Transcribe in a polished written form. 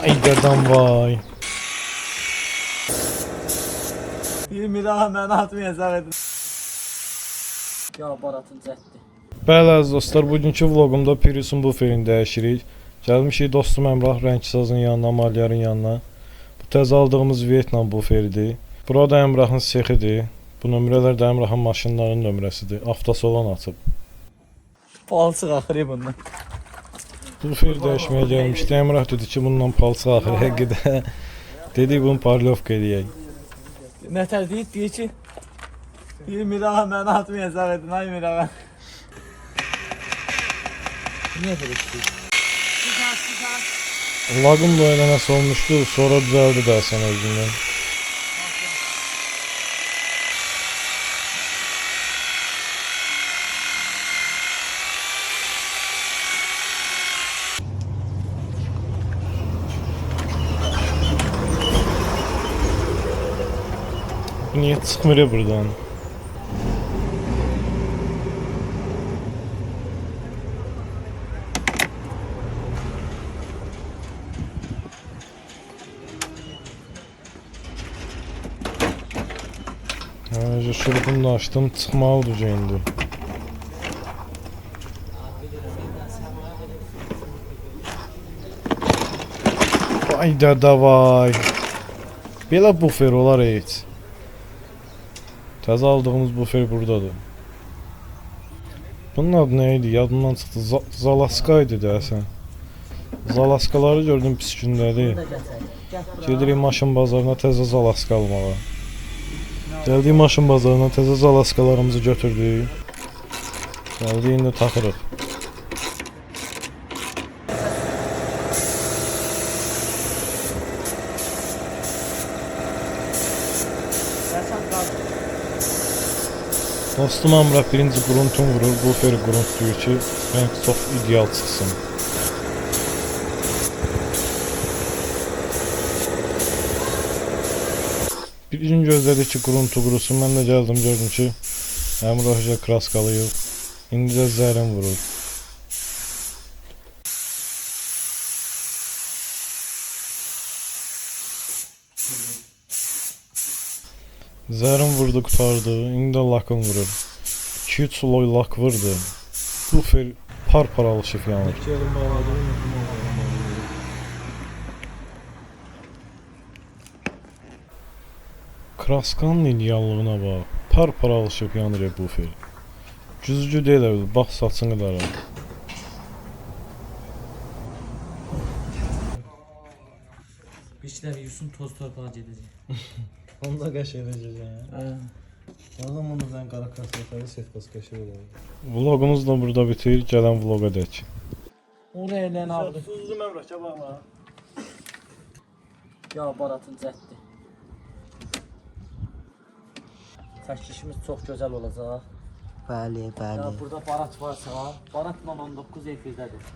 Vay dedem vay. 20 daha məni atmayacaq edin. Ya baratın cəhdi. Bəli əziz dostlar, bugünkü vlogumda Priusun buferini dəyişirik. Gəlmişik dostum Əmrah Rəngsazın yanına, Malyarın yanına. Bu təzə aldığımız Vietnam buferidir. Burada Əmrahın sexidir. Bu nömrələr də Əmrahın maşınlarının nömrəsidir. Avtosalon açıb. Palçıq axırı bundan. Buferi dəyişməyə gəlmişdi. Əmrah dedi ki, bundan palçıq axırı həqiqdə. Dedik bunu parlovka edəyək. Nətər deyir ki 20 daha məni atmayacaq edin, ay Mirağa. Niyə belə ki? Lagım da elə nəsə olmuşdu, sonra düzəldi dərsən özündən. Niye çıkmıyor buradan? Ayrıca şurubunu da açtım, çıkmalıdır indi. Vay dədə vay. Belə bufer olar heç. Təzə aldığımız bufer buradadır. Bunun adı neydi? Yadımdan çıxdı. Zalaskaydı deyəsən. Zalaskaları gördüm pis gündədir. Gedirik maşın bazarına təzə zalaska almağa. Gəldik maşın bazarına təzə zalaskalarımızı götürdük. Gəldik indi taxırıq. Dostum Əmrah birinci gruntun vurur, buferi gruntluyor ki, rəng çox ideal çıxsın. Bir gün gözlədik ki, gruntu qurusun, mən də gəldim, gördüm ki, Əmrah kraskalayıb, indi də zərin vurur. Zərin vurdu, qutardı, indi də lakın vurur. 2-3 loy lak vurdu. Bufer par-par alışıb yanır. Kraskanın ideallığına bax. Par-par alışıb yanır bufer. Güzgü deyil əvvəl, bax saçını qara. Biçlər yusun toz torpağa gedəcək. Onu da qəş edəcəksən ya. O zaman da sən qara kasətləri setkası qəş edəcəksən. Vlogumuz da burada bitir, gələn vloqa dək. Oraya eləyən abi. Suzdum Əmrah qabağına. Ya baratın cəhdi. Çəkilişimiz çox gözəl olacaq. Bəli, bəli. Ya burada barat varsa, baratla 19 efirdədir.